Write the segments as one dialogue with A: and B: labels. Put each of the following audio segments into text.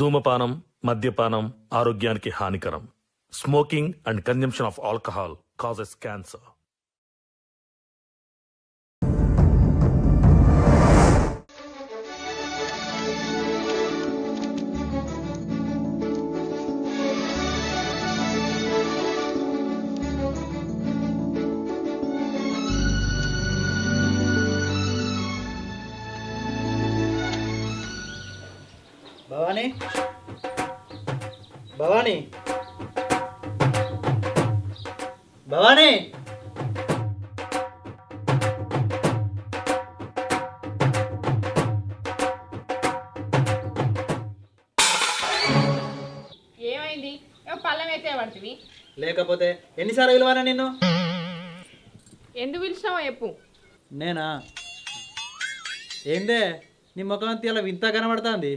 A: ధూమపానం, మద్యపానం ఆరోగ్యానికి హానికరం. Smoking and consumption of alcohol causes cancer.
B: Bhavani Bhavani Bhavani
C: ఏమైంది? పళ్ళం అయితే పడుతుంది.
B: లేకపోతే ఎన్నిసార్లు పిలవానా నిన్ను?
C: ఎందుకు పిలిచినావో చెప్పు.
B: నేనా? ఏందే నీ ముఖం అంతా ఇలా వింత కనబడుతుంది.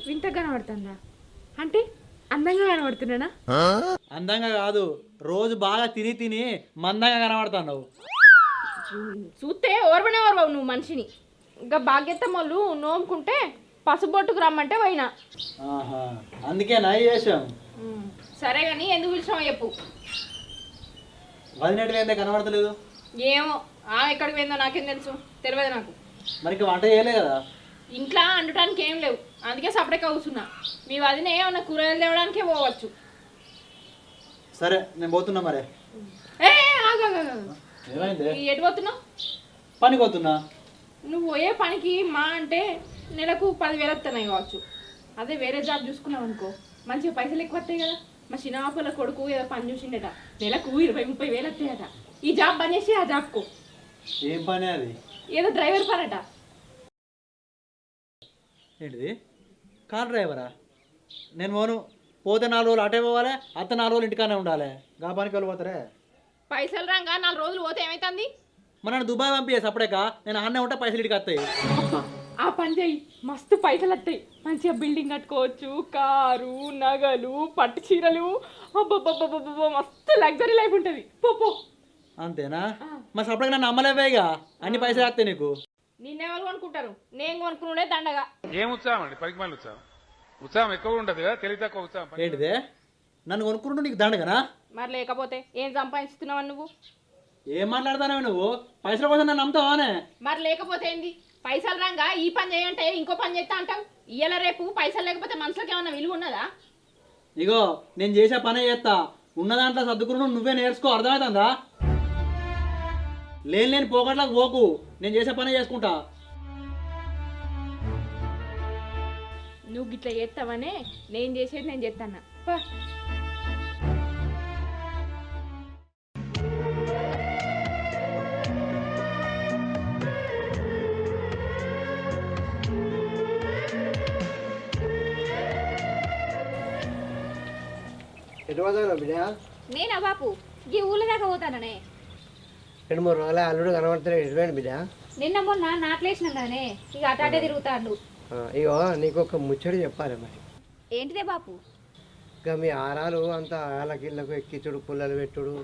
C: వింత కనబడుతుందా? అంటే అందంగా కనబడుతున్నానా?
B: అందంగా కాదు, రోజు బాగా తిని తిని మందంగా కనబడుతున్నావు.
C: చూస్తే ఓర్వనే ఓర్వవు నువ్వు మనిషిని. ఇంకా భాగ్యత్తమ్మలు నోముకుంటే పసుబొట్టుకు రమ్మంటే పోయినా.
B: ఆహా, అందుకే నా చేసాం.
C: సరే కానీ ఎందుకు పిలిచినావో చెప్పు.
B: వదినట్లు ఏందే కనబడతలేదు?
C: ఏమో ఆమె ఎక్కడికి పోయిందో నాకేం తెలుసు, తెలియదు నాకు.
B: మరి ఇంక వంట చేయలే కదా?
C: ఇంట్లో అండటానికి ఏం లేవు, అందుకే సపరేట్గా కూర్చున్నా. మీ వదిన ఏమన్నా కూరగాయలు తేవడానికే పోవచ్చు.
B: సరే నేను పోతున్నా. మరి
C: ఏ ఆగు.
B: ఏమైంది?
C: ఎటు పోతున్నావు?
B: పనికి పోతున్నా.
C: నువ్వు పోయే పనికి మా అంటే నెలకు 10,000 వస్తున్నాయి కావచ్చు. అదే వేరే జాబ్ చూసుకున్నావు అనుకో మంచిగా పైసలు ఎక్కువ వస్తాయి కదా. మా చిన్నపాపల కొడుకు ఏదో పని చూసిండట, నెలకు 20-30 వేలు వస్తాయట. ఈ జాబ్ బంద్ చేసి ఆ జాబ్కు.
B: ఏం పని అది?
C: ఏదో డ్రైవర్ పనట.
B: ఏంటిది? కార్ డ్రైవరా? నేను పోను. పోతే 4 రోజులు అటే పోవాలి, అత్త 4 రోజులు ఇంటికానే ఉండాలి. గా పనికి వెళ్ళిపోతారే.
C: పైసలు రాగా 4 రోజులు పోతే ఏమైతుంది?
B: మరి నన్ను దుబాయ్ పంపించేసి అప్పుడేక నేను అన్నే ఉంటే పైసలు ఇంటికి వస్తాయి.
C: ఆ పని చేయి, మస్తు పైసలు వస్తాయి. మంచిగా బిల్డింగ్ కట్టుకోవచ్చు, కారు, నగలు, పట్టు చీరలు. అబ్బబ్బబ్బబ్బబ్బ మస్తు లగ్జరీ లైఫ్ ఉంటుంది. పో.
B: అంతేనా? మరి అప్పటికి నన్ను అమ్మలేవేగా, అన్ని పైసలు వస్తాయి నీకు.
C: నిన్నెవరు కొనుక్కుంటారు? నేను కొనుక్కునే దండగా.
D: ఏం ఉత్సాహం అండి? పనికి మళ్ళీ ఉత్సాహం ఎక్కువ ఉంటుంది కదా, తెలివి తక్కువ ఉత్సాహం.
B: ఏంటిదే? నన్ను కొనుక్కుంటూ నీకు దండగనా?
C: మరి లేకపోతే ఏం సంపాదిస్తున్నావు నువ్వు?
B: ఏం మాట్లాడతానవి నువ్వు? పైసల కోసం నన్ను నమ్ముతావానే?
C: మరి లేకపోతే ఏంది? పైసలు రాగా ఈ పని చేయంటే ఇంకో పని చేస్తా అంటావు. ఇయ్యాల రేపు పైసలు లేకపోతే మనుషులకి ఏమన్నా విలువ ఉన్నదా?
B: ఇగో నేను చేసే పనే చేస్తా. ఉన్న దాంట్లో సర్దుకుని నువ్వే నేర్చుకో, అర్థమవుతుందా? లేని పోకట్లకు పోకు, నేను చేసే పనే చేసుకుంటా.
C: నువ్వు గిట్లా చేస్తావనే నేను చేసేది నేను చేస్తాను.
E: ఎటు పోతాను బిడ్డ?
C: నేనా బాపు ఈ ఊళ్ళో దాకా పోతాననే.
E: 2-3 రోజుల అల్లుడు కనబడతాడు. ఎటుపోయాడు బిడ్డ?
C: నిన్న మొన్న నాట్లేసినాం కానీ ఇక అటాటే తిరుగుతాడు.
E: ఇగో నీకు ఒక ముచ్చడి చెప్పాలి. మరి
C: ఏంటిదే బాపు?
E: ఇక మీ ఆరాలు అంతా ఆలకిళ్ళకు ఎక్కించుడు, పుల్లలు పెట్టుడు,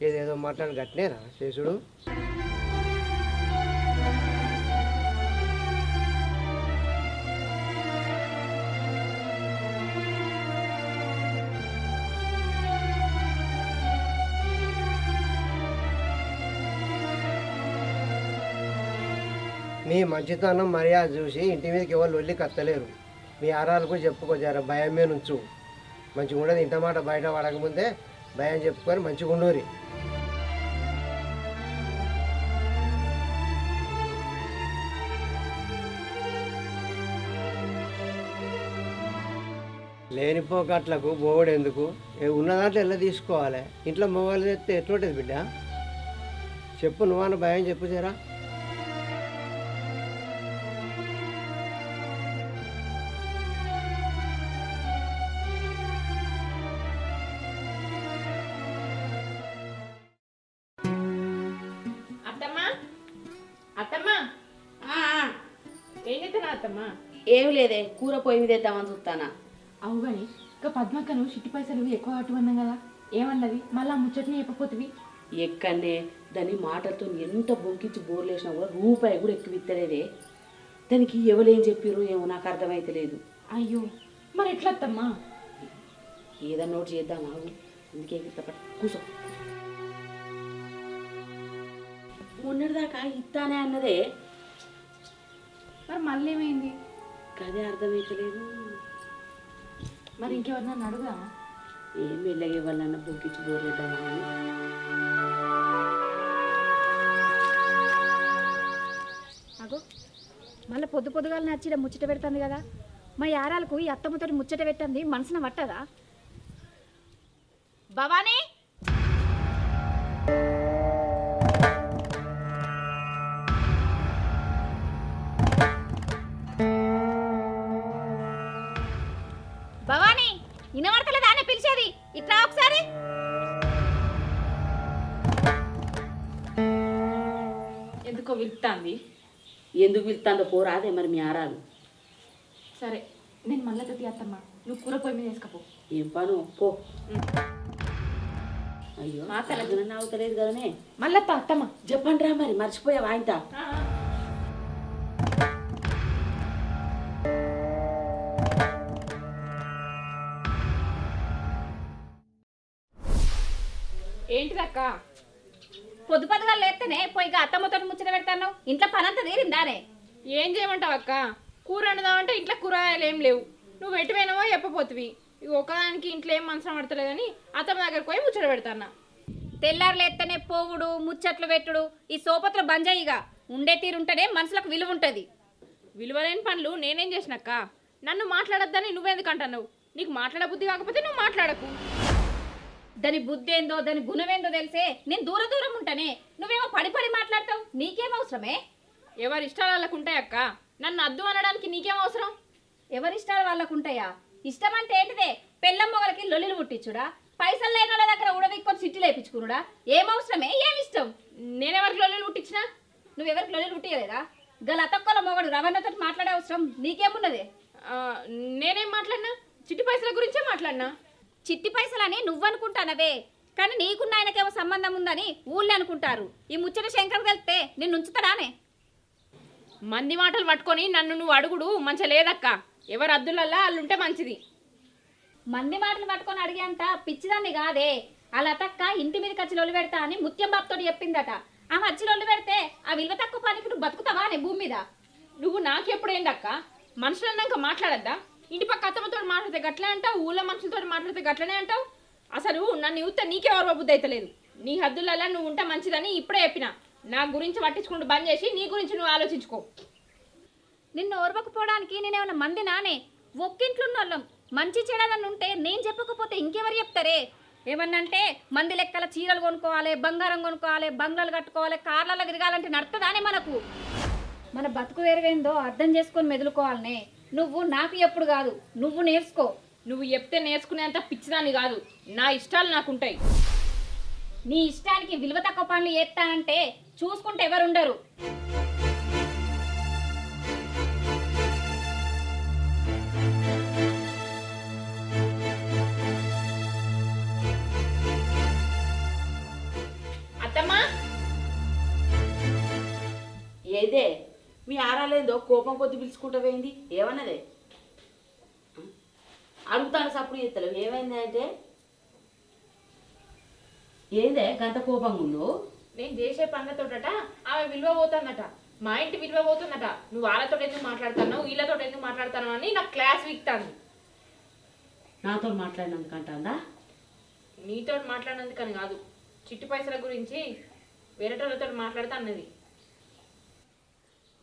E: ఏదేదో మాట్లాడి గట్టినేరా చేసుడు. మీ మంచితనం మర్యాద చూసి ఇంటి మీదకి ఎవరు వెళ్ళి కత్తలేరు. మీ ఆరాలకు చెప్పుకోజారా, భయమే నుంచు. మంచిగా ఉండదు. ఇంట మాట బయట పడకముందే భయం చెప్పుకొని మంచిగా ఉండూరి. లేనిపోకట్లకు పోవడు ఎందుకు? ఉన్న దాంట్లో ఎలా తీసుకోవాలి? ఇంట్లో మొబైల్ తెస్తే ఎట్లుంటుంది బిడ్డ? చెప్పు, నువ్వన్న భయం చెప్పు జరా.
F: ఏమి లేదే, కూర పొయ్యి మీద వేద్దామని చూస్తానా.
C: అవు కానీ ఇక పద్మక్కను చిట్టి పైసలు ఎక్కువ కట్టుకున్నాం కదా, ఏమన్నది? మళ్ళీ ముచ్చట్ని చెప్పపోతుంది.
F: ఎక్కడనే దాని మాటలతో ఎంత బొంకించి బోర్లేసినా కూడా రూపాయి కూడా ఎక్కువ ఇస్తలేదే. దానికి ఎవరేం చెప్పారు ఏమో నాకు అర్థమైతే లేదు.
C: అయ్యో మరి ఎట్లా అత్తమ్మా?
F: ఏదన్నా ఒకటి చేద్దామా? అందుకే కూర్చో. మొన్నటిదాకా ఇస్తానే అన్నదే,
C: మరి మళ్ళీ ఏమైంది?
F: కదే అర్థమైతలేదు.
C: మరి ఇంకెవరినన్నా అడుగుదామా?
F: ఏం వెళ్ళగే వాళ్ళన్న బొగ్గిచ్చి బోర్లేద్దామా అని.
G: అగో మళ్ళీ పొద్దుగాల నచ్చిడ ముచ్చట పెడుతుంది కదా, మా యారాలకు ఈ అత్తమ్మతో ముచ్చట పెట్టండి మనసున పట్టదా? భవానీ, భవానీ, ఇనవర్తలేదా అని పిలిచేది? ఇట్లా ఒకసారి.
C: ఎందుకో విలుపుతాంది.
F: ఎందుకు పిలుస్తుందో పోరాదే మరి మీ ఆరాలు.
C: సరే నేను మళ్ళీ తతి అత్తమ్మా, నువ్వు కూర పొయ్యి మీద వేసుకపో.
F: ఏం పను పో. అయ్యో
C: మా తల-
F: తలగన అవుతలేదు కదనే.
C: మళ్ళీ అత్తమ్మ.
F: చెప్పండి రా మరి, మర్చిపోయావా ఇంత?
C: ఏంటిదక్క?
G: పొద్దుగా లేస్తేనే పోయి అత్తమ్మతో ముచ్చట పెడతాను. ఇంట్లో పనంతా తీరిందానే?
C: ఏం చేయమంటావు అక్క? కూర వండుదామంటే ఇంట్లో కూరగాయలు ఏం లేవు. నువ్వు ఎటు పోయినావో చెప్పపోతువి. ఇక ఒకదానికి ఇంట్లో ఏం మనసు పడతలేదని అత్తమ్మ దగ్గరకు పోయి ముచ్చట పెడతానా.
G: తెల్లారు లేస్తేనే పోవుడు ముచ్చట్లు పెట్టుడు ఈ సోపత్ర బంజాయిగా ఉండే తీరుంటేనే మనుషులకు విలువ ఉంటుంది.
C: విలువలేని పనులు నేనేం చేసినక్క? నన్ను మాట్లాడొద్దని నువ్వెందుకు అంటున్నావు? నీకు మాట్లాడబుద్ధి కాకపోతే నువ్వు మాట్లాడకు.
G: దాని బుద్ధి ఏందో దాని గుణమేందో తెలిసే నేను దూరం ఉంటానే. నువ్వేమో పడి మాట్లాడతావు. నీకేం అవసరమే?
C: ఎవరి ఇష్టాలు వాళ్ళకు ఉంటాయక్క. నన్ను అద్దు అనడానికి నీకేం అవసరం?
G: ఎవరిష్టాలు వాళ్ళకు ఉంటాయా? ఇష్టం అంటే ఏంటిదే? పెళ్ళం మొగలకి లొల్లిలు పుట్టించుడా? పైసలు లేని వాళ్ళ దగ్గర ఉడవిక్కొని సిట్టి లేపించుకున్నాడా? ఏం అవసరమే? ఏమి ఇష్టం?
C: నేనెవరికి లొల్లులు పుట్టించినా?
G: నువ్వెవరికి లొల్లిలు పుట్టియలేదా? గల అతక్కల మొగడు రవణతో మాట్లాడే అవసరం నీకేమున్నదే?
C: నేనేం మాట్లాడినా? చిట్టి పైసల గురించే మాట్లాడినా.
G: చిట్టి పైసలని నువ్వనుకుంటానవే, కానీ నీకున్న ఆయనకేమో సంబంధం ఉందని ఊళ్ళో అనుకుంటారు. ఈ ముచ్చట శంకర్ తెలిస్తే నిన్ను ఉంచుతాడానే?
C: మంది మాటలు పట్టుకొని నన్ను నువ్వు అడుగుడు మంచిగా లేదక్క. ఎవరు అద్దులల్లా వాళ్ళుంటే మంచిది.
G: మంది మాటలు పట్టుకొని అడిగేంత పిచ్చిదాన్ని కాదే. అలా తక్క ఇంటి మీదకి వచ్చి లొల్లి పెడతా అని ముత్యం బాబుతో చెప్పిందట. ఆమె వచ్చి లొల్లి పెడితే ఆ విలువ తక్కువ పనికి నువ్వు బతుకుతావా అనే భూమి మీద?
C: నువ్వు నాకెప్పుడేందక్క? మనుషులు అన్నాక మాట్లాడద్దా? ఇంటి పక్క అత్తమ్మతో మాట్లాడితే గట్లనే అంటావు, ఊళ్ళో మనుషులతో మాట్లాడితే గట్లనే అంటావు. అసలు నన్ను యూత నీకే ఎవరు బుద్ధి అయితలేదు. నీ హద్దులల్లా నువ్వు ఉంటే మంచిదని ఇప్పుడే చెప్పిన. నా గురించి పట్టించుకుంటూ బంద్ చేసి నీ గురించి నువ్వు ఆలోచించుకో.
G: నిన్ను ఓర్వకపోవడానికి నేనేమన్నా మంది నానే? ఒక్కింట్లున్న వాళ్ళం. మంచి చెడదని ఉంటే నేను చెప్పకపోతే ఇంకెవరు చెప్తారే? ఏమన్నంటే మంది లెక్కల చీరలు కొనుక్కోవాలి, బంగారం కొనుక్కోవాలి, బంగ్లాలు కట్టుకోవాలి, కార్లలో తిరగాలంటే నడుతుందానే మనకు? మన బతుకు వేరువేందో అర్థం చేసుకొని మెదులుకోవాలనే. నువ్వు నాకు ఎప్పుడు కాదు, నువ్వు నేర్చుకో.
C: నువ్వు చెప్తే నేర్చుకునేంత పిచ్చిదాన్ని కాదు. నా ఇష్టాలు నాకుంటాయి.
G: నీ ఇష్టానికి విలువ తక్కువ పనులు చేస్తానంటే చూసుకుంటే ఎవరుండరు.
C: అత్తమ్మా,
F: ఏదే మీ ఆరాలేదో కోపం కొద్ది పిలుచుకుంటూ పోయింది. ఏమన్నదే? అడుగుతాను సప్పుడు చేస్తలేవు. ఏమైంది అంటే ఏందే గంత కోపంగా ఉన్నావు?
C: నేను చేసే పనులతోటట ఆమె విలువ పోతుందట. మా ఇంటి విలువ పోతుందట. నువ్వు వాళ్ళతో ఎందుకు మాట్లాడుతున్నావు, వీళ్ళతో ఎందుకు మాట్లాడుతున్నావు అని నాకు క్లాస్ వీక్తాను.
F: నాతో మాట్లాడినందుకంటుందా?
C: నీతో మాట్లాడినందుకని కాదు, చిట్టి పైసల గురించి వేరేటోళ్ళతో మాట్లాడుతా అన్నది.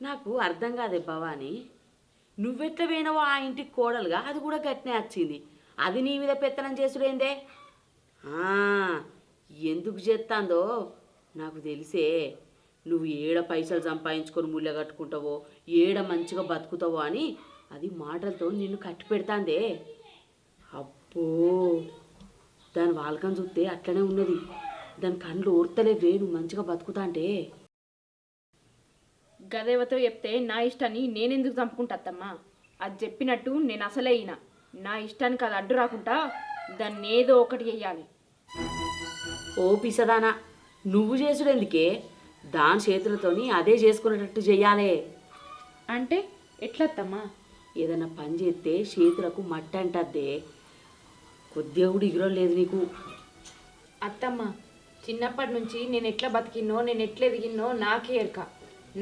F: నాకు అర్థం కాదే భవాని. నువ్వెట్లా పోయినావో ఆ ఇంటికి కోడలుగా అది కూడా గట్టినే వచ్చింది. అది నీ మీద పెత్తనం చేసుడేందే? ఎందుకు చేస్తాందో నాకు తెలిసే. నువ్వు ఏడ పైసలు సంపాదించుకొని ముళ్ళ కట్టుకుంటావో, ఏడ మంచిగా బతుకుతావో అని అది మాటలతో నిన్ను కట్టి పెడతాందే. అబ్బో, దాని వాళ్ళకని చూస్తే అట్లనే ఉన్నది. దాని కళ్ళు ఓర్తలేవే నువ్వు మంచిగా బతుకుతా అంటే.
C: గదేవతో చెప్తే నా ఇష్టాన్ని నేనెందుకు చంపుకుంటాత్తమ్మా? అది చెప్పినట్టు నేను అసలే అయినా. నా ఇష్టానికి అది అడ్డు రాకుండా దాన్ని ఏదో ఒకటి చెయ్యాలి.
F: ఓ పిసదానా, నువ్వు చేసుడెందుకే? దాని చేతులతోని అదే చేసుకునేటట్టు చెయ్యాలే.
C: అంటే ఎట్లత్తమ్మా?
F: ఏదైనా పని చేస్తే చేతులకు మట్టి అంటద్దే. కొద్దిగా కూడా ఇగురం లేదు నీకు.
C: అత్తమ్మ, చిన్నప్పటి నుంచి నేను ఎట్లా బతికినో నేను ఎట్లా ఎదిగినో నాకే ఎరక.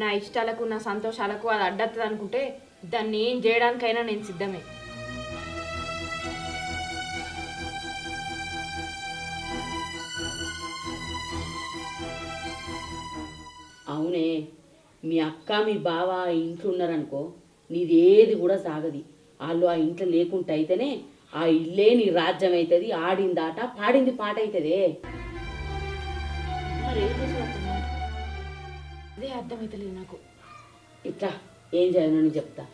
C: నా ఇష్టాలకు నా సంతోషాలకు అది అడ్డత్తది అనుకుంటే దాన్ని ఏం చేయడానికైనా నేను సిద్ధమే.
F: అవునే, మీ అక్క మీ బావ ఆ ఇంట్లో ఉన్నారనుకో, నీదేది కూడా సాగది. వాళ్ళు ఆ ఇంట్లో లేకుంటే అయితేనే ఆ ఇల్లే నీ రాజ్యం అవుతుంది. ఆడిందాట పాడింది పాట అవుతుందే.
C: మరి ఏం చేసావు అత్తమ్మ? అదే అర్థమవుతలేదు నాకు.
F: ఇట్లా ఏం చేయాలో నేను చెప్తా.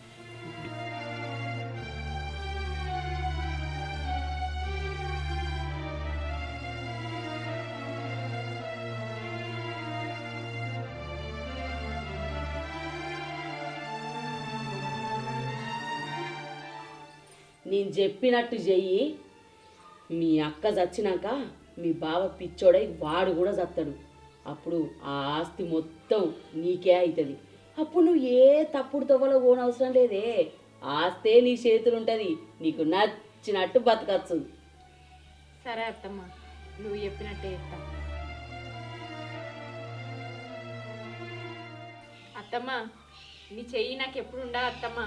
F: నేను చెప్పినట్టు చెయ్యి. మీ అక్క చచ్చినాక మీ బావ పిచ్చోడై వాడు కూడా చస్తాడు. అప్పుడు ఆ ఆస్తి మొత్తం నీకే అవుతుంది. అప్పుడు నువ్వు ఏ తప్పుడు తవ్వలో పోనవసరం లేదే. ఆస్తే నీ చేతులు ఉంటుంది. నీకు నచ్చినట్టు బతకచ్చు.
C: సరే అత్తమ్మ, నువ్వు చెప్పినట్టే చెప్తా. అత్తమ్మ, నీ చెయ్యి నాకు ఎప్పుడు ఉండాలి అత్తమ్మ?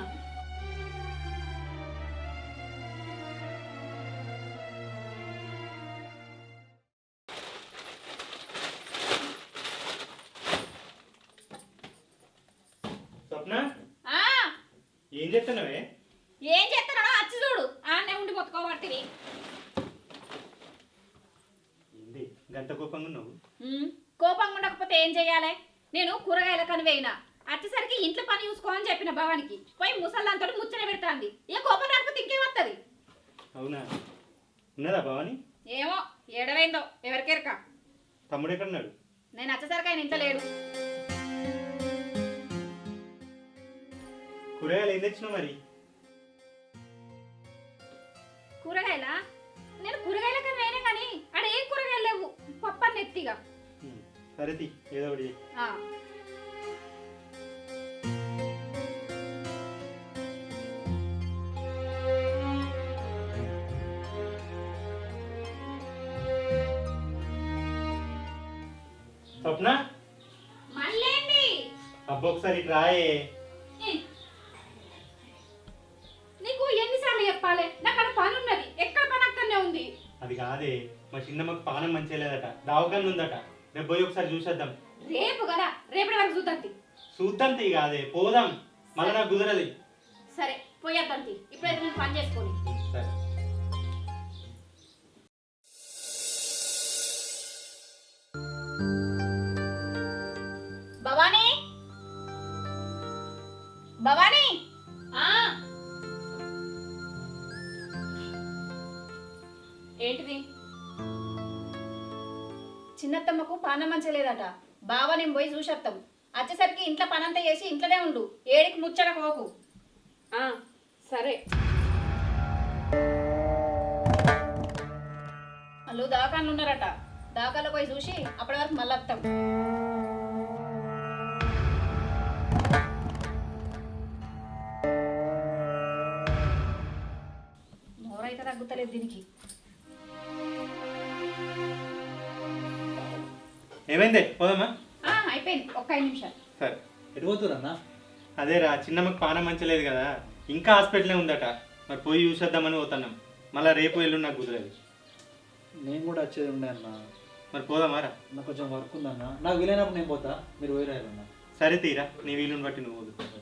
H: స్వప్న,
G: ఆ,
H: ఏం చెప్తున్నావే?
G: ఏం చేస్తున్నాడో అచ్చి చూడు. ఆనే ఉండి మొత్తుకోబట్టివి.
H: ఏంది గంత కోపంగా ఉన్నావు?
G: కోపంగా ఉండకపోతే ఏం చెయ్యాలి? నేను కూరగాయల కని వేయినా వచ్చేసరికి ఇంట్లో పని చూసుకోమని చెప్పిన భవానికి పోయి ముసల్దాంతో ముచ్చట పెడతాంది. ఏ కోపం రాకపోతే ఇంకేమత్తది?
H: అవునా, ఉన్నదా భవాని?
G: ఏమో ఏడవైందో ఎవరికెరక.
H: తమ్ముడు ఎక్కడున్నాడు?
G: నేను వచ్చేసరికి ఆయన ఇంట్లో లేడు.
H: కూరగాయలు ఏం తెచ్చినావు మరి?
G: కూరగాయలా? నేను కూరగాయల కని వేయినా కానీ ఆడ ఏం కూరగాయలు లేవు. పప్పని ఎత్తిగా.
H: సరే తీ, ఏదో ఒకటి చెయ్యి. స్వప్న,
G: మళ్ళేంది?
H: అబ్బా ఒకసారి ఇటు రాయే.
G: నీకు ఎన్నిసార్లు చెప్పాలి? నాకు అక్కడ పని ఉన్నది. ఎక్కడ పని అక్కడనే ఉంది.
H: అది కాదే, మా చిన్నమ్మకి పానం మంచిగా లేదట, దావకాన్ని ఉందట. రేపు పోయి ఒకసారి చూసేద్దాం.
G: రేపు కదా, రేపటి వరకు చూద్దాం.
H: చూద్దాం తీ కాదే, పోదాం. మళ్ళీ నాకు కుదరది.
G: సరే పోయేద్దాం. ఇప్పుడైతే నేను పని చేసుకోని.
H: సరే.
G: భవానీ, భవానీ, ఏంటిది? చిన్నత్తమ్మకు పానం మంచిగా లేదట. బావ నేను పోయి చూసేస్తాం. వచ్చేసరికి ఇంట్లో పనంతా చేసి ఇంట్లోనే ఉండు. ఏడికి ముచ్చట పోకు.
C: సరే.
G: వాళ్ళు దవాఖానలు ఉన్నారట. దవాఖానలో పోయి చూసి అప్పటి వరకు మళ్ళీ వస్తాం. మోరైతే తగ్గుతలేదు దీనికి.
H: ఏమైందే, పోదామా?
G: అయిపోయింది. ఒక్క 5 నిమిషాలు.
H: సరే.
B: ఎటు పోతురన్నా?
H: అదేరా, చిన్నమ్మకి పానం మంచలేదు కదా, ఇంకా హాస్పిటలే ఉందట. మరి పోయి చూసేద్దామని పోతున్నాం. మళ్ళీ రేపు ఎల్లుండి నాకు కుదరదు.
B: నేను కూడా వచ్చేది ఉండే అన్న.
H: మరి పోదామారా?
B: నాకు కొంచెం వర్క్ ఉందన్న. నాకు వీలైనప్పుడు నేను పోతా, మీరు పోయి రాయాలన్నా.
H: సరే తీరా, నీ వీలుని బట్టి నువ్వు పోదు.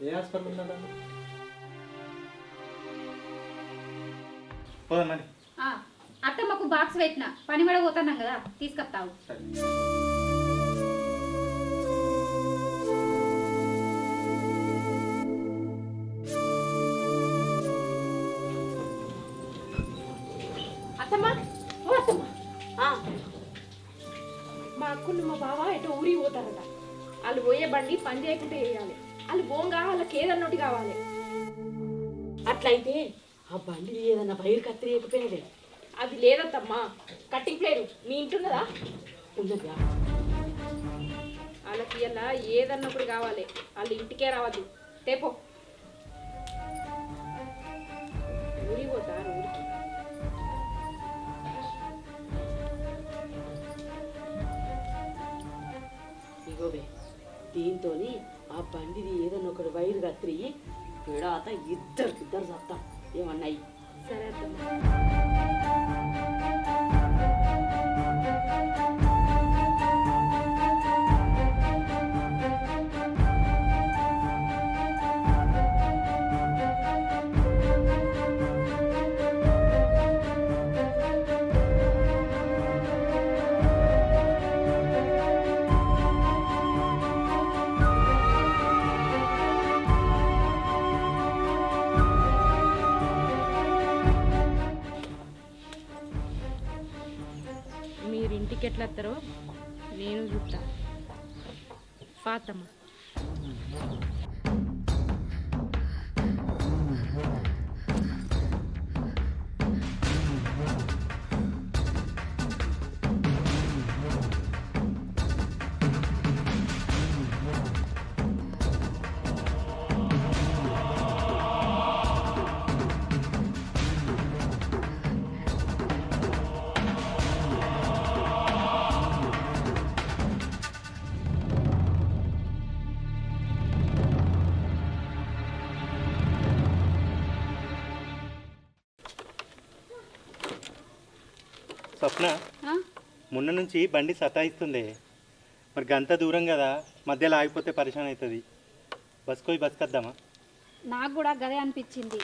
B: ఏ హాస్పిటల్ ఉందన్న?
H: పోదాం మరి.
G: అత్తమ్మకు బాక్స్ పెట్టిన పని కూడా పోతున్నాం కదా, తీసుకొస్తావు.
H: సరే.
C: అత్తమ్మ, ఓ అత్తమ్మ, మా అక్కును మా బావ ఎటు ఊరికి పోతారట. వాళ్ళు పోయే బండి పని చేయకుంటే వేయాలి. వాళ్ళు బోంగా వాళ్ళకి ఏదన్నోటి కావాలి.
F: అట్లయితే ఆ బండి ఏదన్నా వైరు కత్తిరియకపోయినదే.
C: అది లేదత్తమ్మా, కట్టింగ్ ప్లేరు మీ ఇంటున్నదా?
F: ఉన్నదా?
C: వాళ్ళకి ఇలా ఏదన్నప్పుడు కావాలి. వాళ్ళు ఇంటికే రావద్దు. తేపో.
F: దీంతో ఆ బండిది ఏదైనా ఒకటి వైరు కత్తిరి పెడాత ఇద్దరు సత్తాం ఏమన్నాయి.
C: సరే అత్తమ్మ. మీరు ఇంటికి ఎట్లా వస్తారో నేను చూస్తా. పాతమ్మ.
H: స్వప్న, మొన్న నుంచి బండి సతాయిస్తుంది. మరి గంత దూరం కదా, మధ్యలో ఆగిపోతే పరిశాన్ అవుతుంది. బస్కొద్దామా?
G: నాకు కూడా గదే అనిపించింది.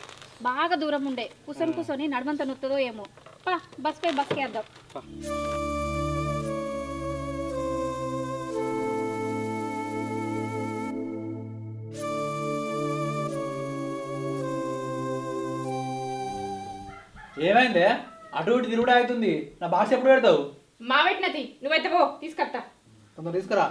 G: బాగా దూరం ఉండే కూర్చొని నడమంత నొత్తదో ఏమో. పా బస్కే వేద్దాం.
B: ఏమైందే అటు ఇటు తిరుగుడు అవుతుంది? నా బాక్స్ ఎప్పుడు పెడతావు?
C: మా పెట్టినది నువ్వైతే పో తీసుకొస్తా.
B: కొంత తీసుకురా.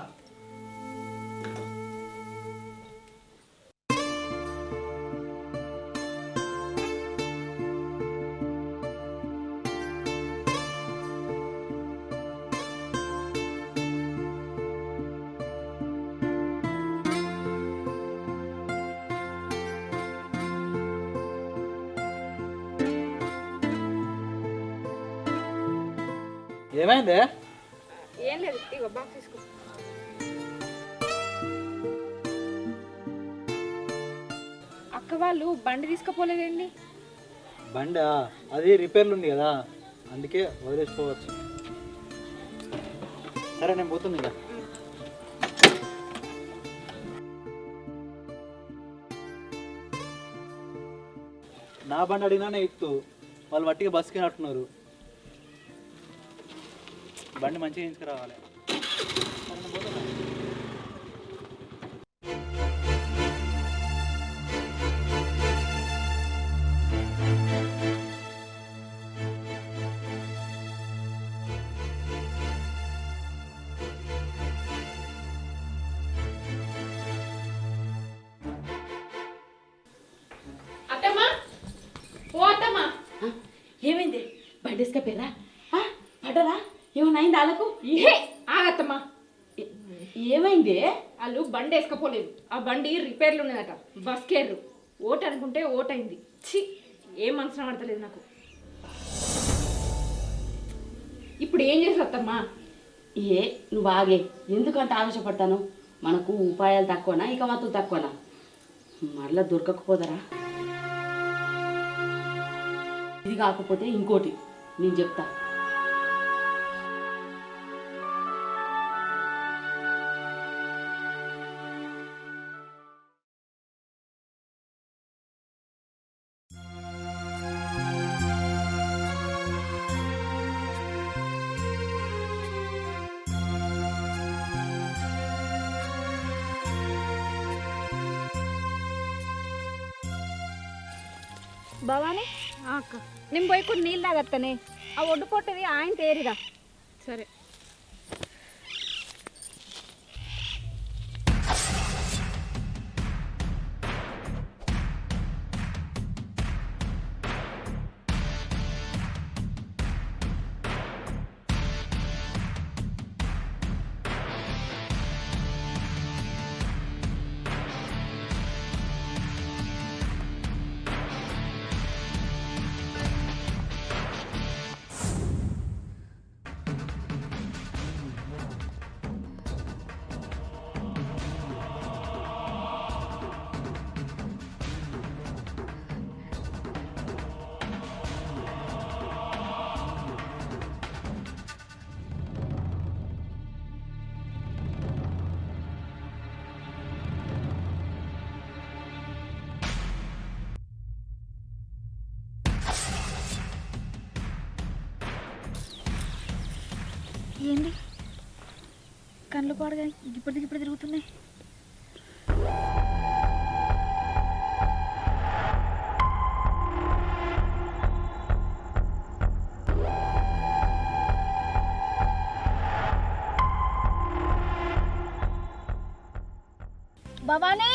B: ఏమైందే?
C: ఏం లేదు, ఇగో బాక్స్ తీసుకో. అక్క వాళ్ళు బండి తీసుకుపోలేదండి.
B: బండి అది రిపేర్లు ఉంది కదా, అందుకే వదిలేసిపోవచ్చు. సరే నేను పోతుంది ఇంకా. నా బండి అడిగినా ఎక్కుతూ వాళ్ళు వట్టిగా బస్సుకి నట్టున్నారు. బండి మంచిగా తీసుకురావాలి.
C: అత్తమ్మ, ఓ అత్తమ్మ.
F: ఏమైంది? బండి వేసుకపోయారా? పడ్డరా? ఏమన్నా అయింది వాళ్ళకు?
C: ఆగత్తమ్మ.
F: ఏమైంది?
C: వాళ్ళు బండి వేసుకపోలేదు. ఆ బండి రిపేర్లు ఉన్నదట. బస్ కేర్రు ఓటు అనుకుంటే ఓట్ అయింది. ఛీ, ఏం మనసున పడతలేదు నాకు. ఇప్పుడు ఏం చేసి వద్దమ్మా?
F: నువ్వు ఆగే, ఎందుకంటే ఆవేశపడతాను? మనకు ఉపాయాలు తక్కువనా ఇక మత్తు తక్కువనా? మరలా దొరకకపోదరా? ఇది కాకపోతే ఇంకోటి నేను చెప్తా.
G: భవానీ అక్క, నేను పోయి కొన్ని నీళ్ళు తాగత్తనే. ఆ ఒడ్డు పొట్టది ఆయన తేరిరా.
C: సరే.
G: ఏంది కళ్ళు పాడగా ఇప్పుడు తిరుగుతున్నాయి. భవానీ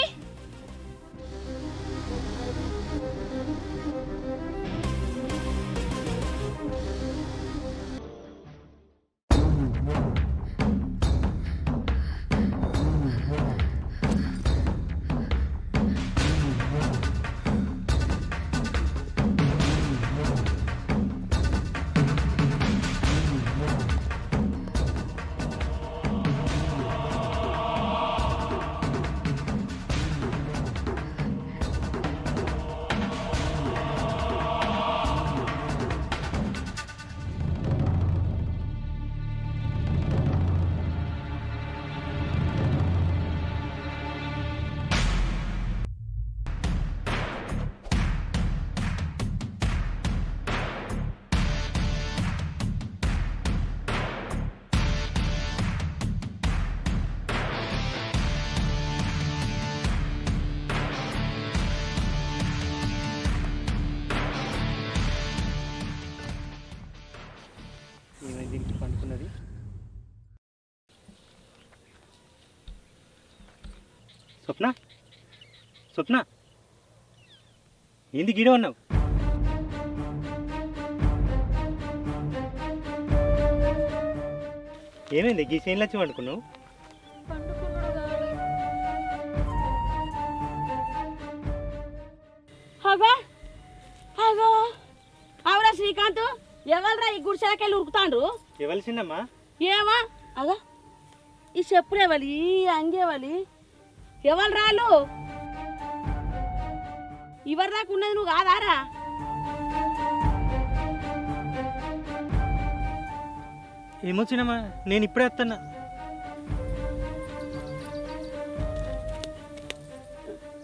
H: దీనికి పండుకున్నది. స్వప్న స్వప్న ఏంది గీడ ఉన్నావు? ఏమైంది గీ చేనులు వచ్చి పండుకున్నావు?
F: అవురా శ్రీకాంత్, ఎవరురా ఈ గుడిసెలకెళ్ళి ఉరుకుతాండ్రు?
H: ఎవరు చిన్నమ్మా?
F: ఏమా అగా ఈ చెప్పులేవలి ఈ అంగేవలి ఎవరు రాళ్ళు? ఎవరి దాకా ఉన్నది నువ్వు కాదారా?
H: ఏమో చిన్నమ్మా, నేను ఇప్పుడే వస్తున్నా.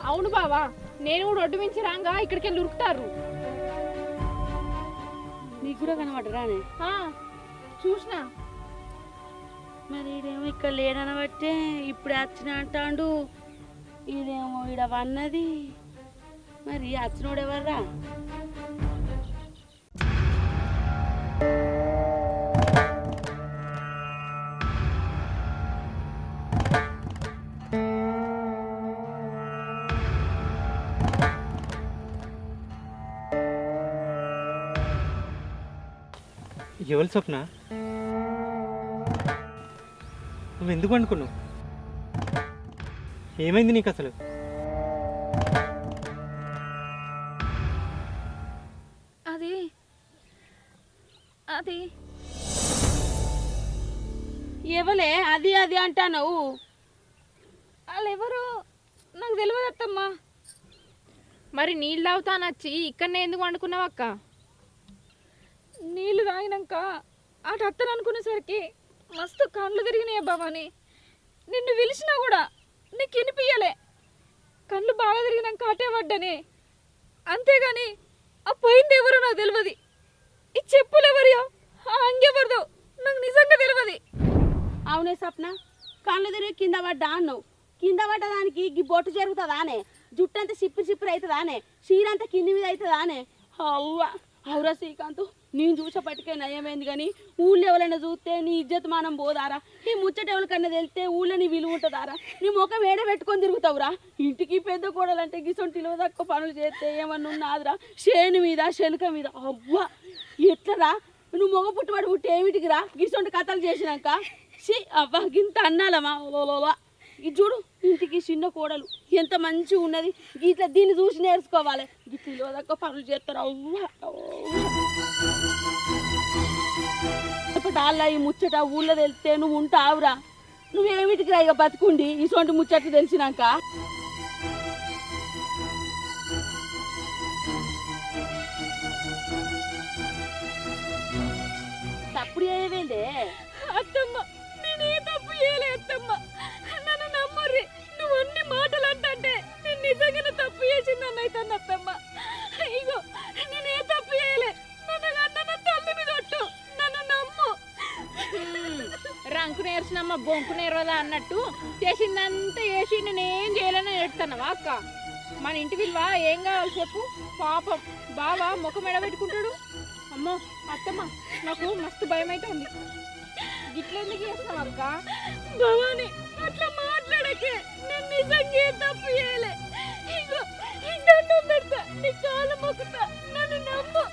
C: అవును బావా, నేను కూడా ఒడ్డు మించి రాగా ఇక్కడికి వెళ్ళి ఉరుకుతారు.
F: నీకు కూడా కనబడరానే?
C: చూసినా.
F: మరి ఇదేమో ఇక్కడ లేడనబట్టే ఇప్పుడే వచ్చిన అంటాడు. ఇదేమో ఈడ వన్నది. మరి వచ్చినోడు ఎవర్రా?
H: ఎవరు స్వప్న? నువ్వు ఎందుకు అనుకున్నావు? ఏమైంది నీకు అసలు?
G: అది అది
F: ఎవలే అది అది అంటావు?
G: వాళ్ళెవరు నాకు తెలియదు అత్తమ్మా.
C: మరి నీళ్ళు తాగుతానొచ్చి ఇక్కడనే ఎందుకు వండుకున్నావు అక్క?
G: నీళ్ళు తాగినాక అటు అత్తను అనుకునేసరికి మస్తు కళ్ళు తిరిగినాయి భవాని. నిన్ను పిలిచినా కూడా నీకు వినిపించలే. కళ్ళు బాగా తిరిగినాక అటే పడ్డానే. అంతేగాని ఆ పోయింది ఎవరో నాకు తెలియదు. ఈ చెప్పులు ఎవరియో ఆ అంగెవరిదో నాకు నిజంగా తెలియదు.
F: అవునే సప్న, కళ్ళు తిరిగి కింద పడ్డా అన్నావు. కింద పడ్డదానికి ఈ బొట్టు జరుగుతుందానే? జుట్టు అంతా సిప్పిరి అవుతుందానే? చీరంతా కింది మీద అవుతుందానే? అవ్వా అవురా శ్రీకాంత్, నేను చూసేపట్టుకే నయమైంది. కానీ ఊళ్ళో ఎవరైనా చూస్తే నీ ఇజ్జత్ మానం పోదారా? ఈ ముచ్చట ఎవరికన్నా తెలిస్తే ఊళ్ళో నీ విలువ ఉంటుందారా? నీ ముఖం ఏడ పెట్టుకొని తిరుగుతావురా? ఇంటికి పెద్ద కోడలంటే గిసొంటిలో తక్కువ పనులు చేస్తే ఏమన్నా ఉన్నాదిరా? చేను మీద శెలుక మీద. అవ్వా ఎట్లరా? నువ్వు మొగ పుట్టుబడి పుట్టి ఏమిటికి రా గిసొంటి కథలు చేసినాక? అవ్వా గింత అన్నాలమ్మా. ఇది చూడు, ఇంటికి చిన్న కోడలు ఎంత మంచిగా ఉన్నది. ఇట్లా దీన్ని చూసి నేర్చుకోవాలి. గిట్లో దక్క పనులు చేస్తారు. అవ్వా ఈ ముచ్చట ఊళ్ళో తెలిస్తే నువ్వు ఉంటావురా? నువ్వేమిటికి రా ఇక బతుకుండి ఇటువంటి ముచ్చట్లు తెలిసినాక? తప్పుడు ఏమైందే
G: అత్తమ్మ, నేనే తప్పు చేయలే అత్తమ్మ. నన్ను నమ్మర్రి. నువ్వు అన్ని మాటలు అంటే నేను నిజంగానే తప్పు చేసిందని అయితే అత్తమ్మ. ఇగో నేనే తప్పు చేయలే. నన్ను తల్లిని కొట్టు, నన్ను నమ్ము.
C: బొంకు నేర్చినమ్మ బొంకు నేర్వదా అన్నట్టు చేసిందంతా చేసి నేనేం చేయలేని ఏడుతున్నావా అక్క? మన ఇంటి విలువ ఏం కావాలి చెప్పు? పాపం బావ ముఖం ఎడబెట్టుకుంటాడు. అమ్మో అత్తమ్మ, నాకు మస్తు భయం అయితే ఉంది. గిట్లెందుకు చేస్తున్నావు అక్క? భవాని అట్లా మాట్లాడకే, నేను నిజంగా తప్పు చేయలే. ఇగో దండం పెడతా, నీ కాలు మొక్కుతా, నన్ను నమ్ము.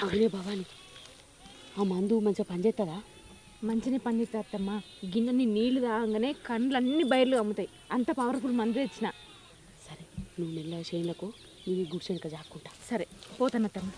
F: అవునే భవాని, ఆ మందు మంచిగా పనిచేస్తుందా?
C: మంచిగా పనిచేస్తా అత్తమ్మ. గిన్నెని నీళ్లు తాగంగానే కండ్లు అన్ని బయర్లు అమ్ముతాయి. అంత పవర్ఫుల్ మందు తెచ్చిన.
F: సరే, నువ్వు మెల్ల చేనులకు నేను గుడిసెనక జాక్కుంటా.
C: సరే పోతాను అత్తమ్మ.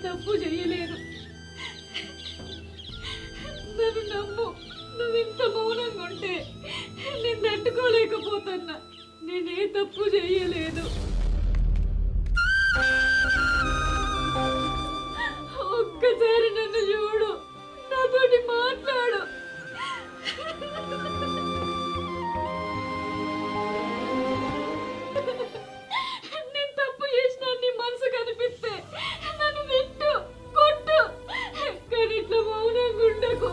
C: తప్పు చేయలేను, నన్ను నమ్ము. నువ్వు ఇంత మౌనంగా ఉంటే నేను తట్టుకోలేకపోతున్నా. నేనే తప్పు చేయలేదు. ఒక్కసారి నన్ను చూడు, నాతోటి మాట్లాడు. నేను తప్పు చేసిన నీ మనసు కనిపిస్తే నన్ను తిట్టు, కొట్టు, కానీ ఇట్లా మౌనంగా ఉండకు.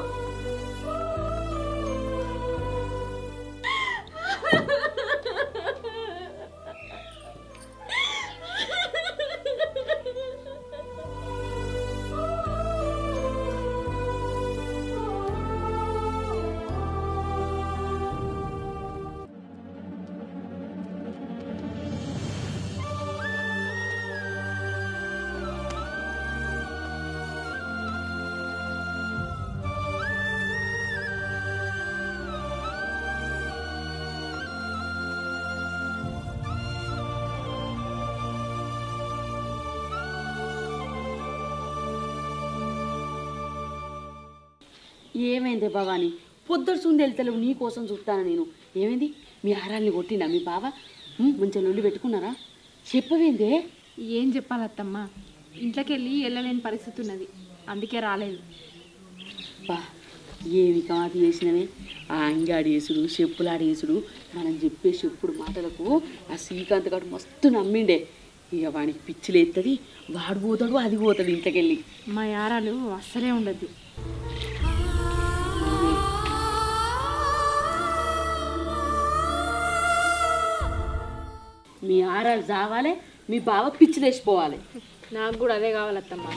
F: ఏమైంది భవాని? పొద్దుడు చూంది వెళ్తలేవు, నీ కోసం చూస్తాను నేను. ఏమైంది? మీ ఆరాల్ని కొట్టినా మీ బావ? మంచిగా లొల్లి పెట్టుకున్నారా? చెప్పవేందే?
C: ఏం చెప్పాలి అత్తమ్మ, ఇంట్లోకి వెళ్ళి వెళ్ళలేని పరిస్థితి ఉన్నది, అందుకే రాలేదు.
F: బా, ఏమి కాదు చేసినవే. ఆ అంగాడేసుడు, చెప్పులాడేసుడు, మనం చెప్పే చెప్పుడు మాటలకు ఆ శ్రీకాంత్ గారు మస్తు నమ్మిండే. ఇక వానికి పిచ్చిలేస్తుంది, వాడు పోతాడు, అది పోతాడు ఇంట్లోకి వెళ్ళి.
C: మా యారాలు అస్సలే ఉండద్దు.
F: మీ ఆరాలు చావాలి, మీ బావ పిచ్చిలేసిపోవాలి.
C: నాకు కూడా అదే కావాలి అత్తమ్మ.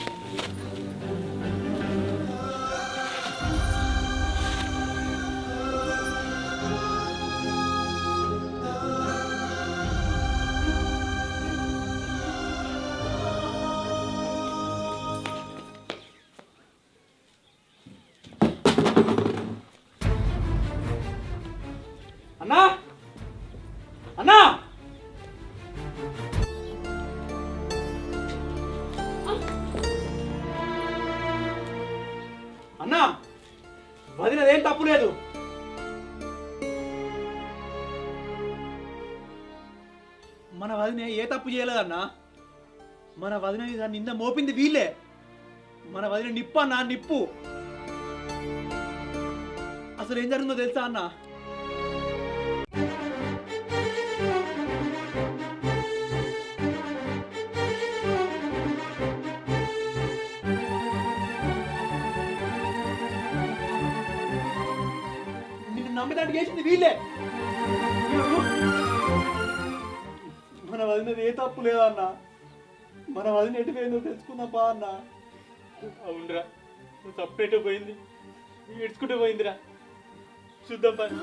B: తప్పు చేయలేదన్నా. మన వదిన మీద నింద మోపింది వీళ్ళే. మన వదిన నిప్పు అన్నా, నిప్పు. అసలు ఏం జరిగిందో తెలుసా అన్న? నిన్ను నమ్మడానికి చేసింది వీళ్ళే. మన వదినది ఏ తప్పు లేదన్నా. మన వదిన ఎటు పోయిందో తెలుసుకుందాం బా అన్న.
H: అవునరా, నువ్వు తప్పేటో పోయింది, ఏడ్చుకుంటూ పోయిందిరా. చూద్దాం పని.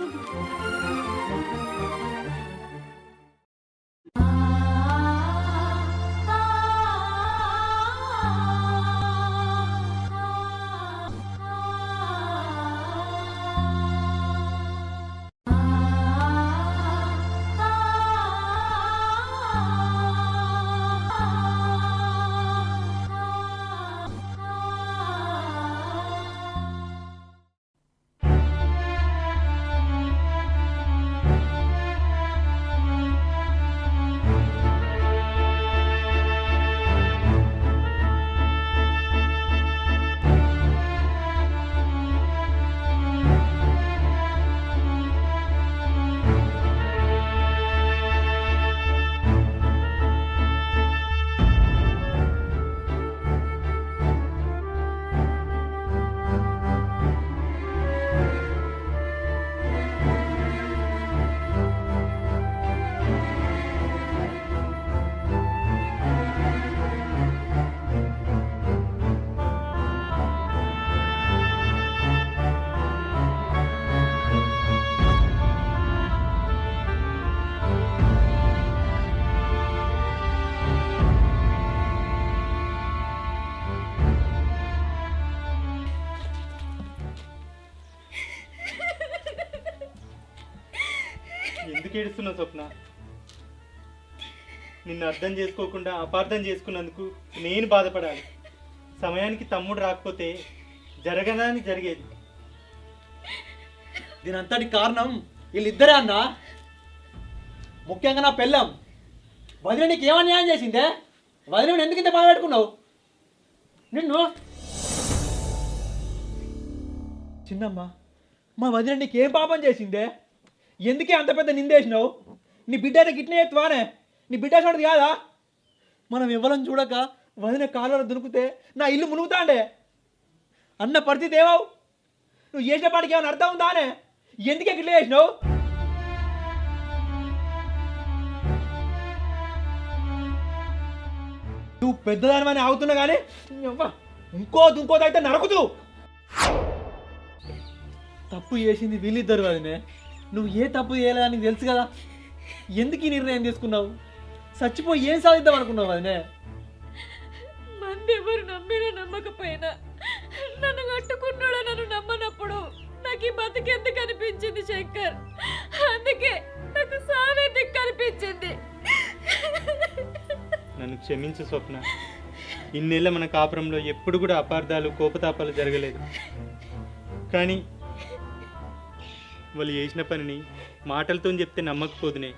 H: ఎందుకు ఏడుస్తున్నావు స్వప్న? నిన్ను అర్థం చేసుకోకుండా అపార్థం చేసుకున్నందుకు నేను బాధపడాలి. సమయానికి తమ్ముడు రాకపోతే జరగడానికి జరిగేది.
B: దీనంతటి కారణం వీళ్ళిద్దరే అన్న. ముఖ్యంగా నా పెళ్ళం వదిన నీకు ఏమన్యాయం చేసిందే? వదిన ఎందుకు ఇంత బాధ పెట్టుకున్నావు? నిన్ను చిన్నమ్మ, మా వదిన నీకేం పాపం చేసిందే? ఎందుకే అంత పెద్ద నిందేసినావు? నీ బిడ్డ గిట్నే ఎత్తువానే? నీ బిడ్డ చూడదు కాదా? మనం ఎవరం చూడక వదిన కాళ్ళలో దునుకుతే నా ఇల్లు మునుగుతాండే అన్న పరిస్థితి ఏమావు? నువ్వు చేసిన పాటికి ఏమైనా అర్థం ఉందానే? ఎందుకే గిట్ల చేసినావు? నువ్వు పెద్దదానివని ఆగుతున్నా కానీ ఇంకోది అయితే నరకుతూ. తప్పు చేసింది వీళ్ళిద్దరు వదినే. నువ్వు ఏ తప్పు చేయలేదని తెలుసు కదా. ఎందుకు ఈ నిర్ణయం తీసుకున్నావు? చచ్చిపోయి ఏం సాధిద్దాం అనుకున్నావు వదినే?
C: మంది ఎవరు నమ్మినా నమ్మకపోయినా నన్ను కట్టుకున్నాడో నన్ను నమ్మనప్పుడు నాకు ఈ బతికెందుకు అనిపించింది శంకర్. అందుకే నాకు సావే దిక్కు అనిపించింది.
H: నన్ను క్షమించు స్వప్న. ఇన్నేళ్ళ మన కాపురంలో ఎప్పుడు కూడా అపార్థాలు కోపతాపాలు జరగలేదు. కానీ వాళ్ళు చేసిన పనిని మాటలతో చెప్తే నమ్మకపోదునే,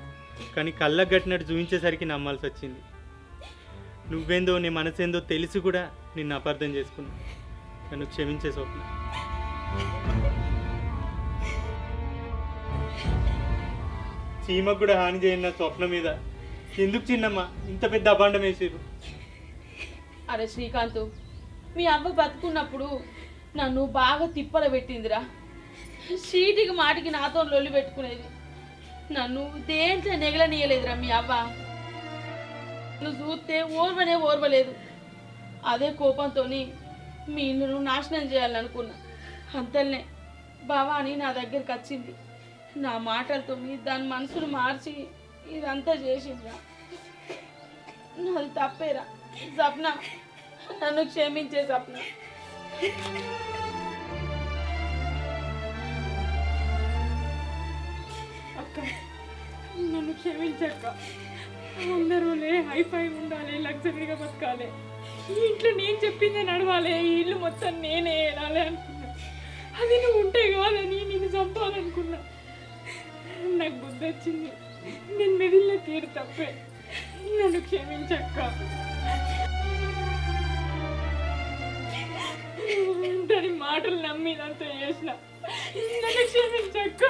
H: కానీ కళ్ళకు కట్టినట్టు చూపించేసరికి నమ్మాల్సి వచ్చింది. నువ్వేందో నీ మనసేందో తెలిసి కూడా నిన్ను అపార్థం చేసుకున్నా. నన్ను క్షమించే స్వప్న. చీమకు కూడా హాని చేయన్న స్వప్న మీద ఎందుకు చిన్నమ్మ ఇంత పెద్ద అభాండం వేసారు?
F: అరే శ్రీకాంత్, మీ అవ్వ బతుకున్నప్పుడు నన్ను బాగా తిప్పల పెట్టిందిరా. చీటికి మాటికి నాతో లొల్లి పెట్టుకునేది. నన్ను దేంట్లో నెగలనీయలేదురా మీ అవ్వ. నువ్వు చూస్తే ఓర్వలేదు. అదే కోపంతో మీ ఇల్లును నాశనం చేయాలనుకున్నా. అంతల్నే భవాని నా దగ్గరికి వచ్చింది. నా మాటలతో దాని మనసును మార్చి ఇదంతా చేసిందిరా. నాది తప్పేరా సప్న. నన్ను క్షమించే సప్న.
C: అక్క, నన్ను క్షమించక్క. అందరూ హైఫై ఉండాలి, లగ్జరీగా బతకాలి, ఈ ఇంట్లో నేను చెప్పిందే నడవాలి, ఈ ఇల్లు మొత్తం నేనే వెళ్ళాలి అనుకున్నా. అది నువ్వు ఉంటే కాదని నేను చంపాలనుకున్నా. నాకు బుద్ధి వచ్చింది. నేను మెదిలిన తీరు తప్పే. నన్ను క్షమించక్క. దాని మాటలు నమ్మి ఇదంతా చేసిన. నన్ను క్షమించక్క.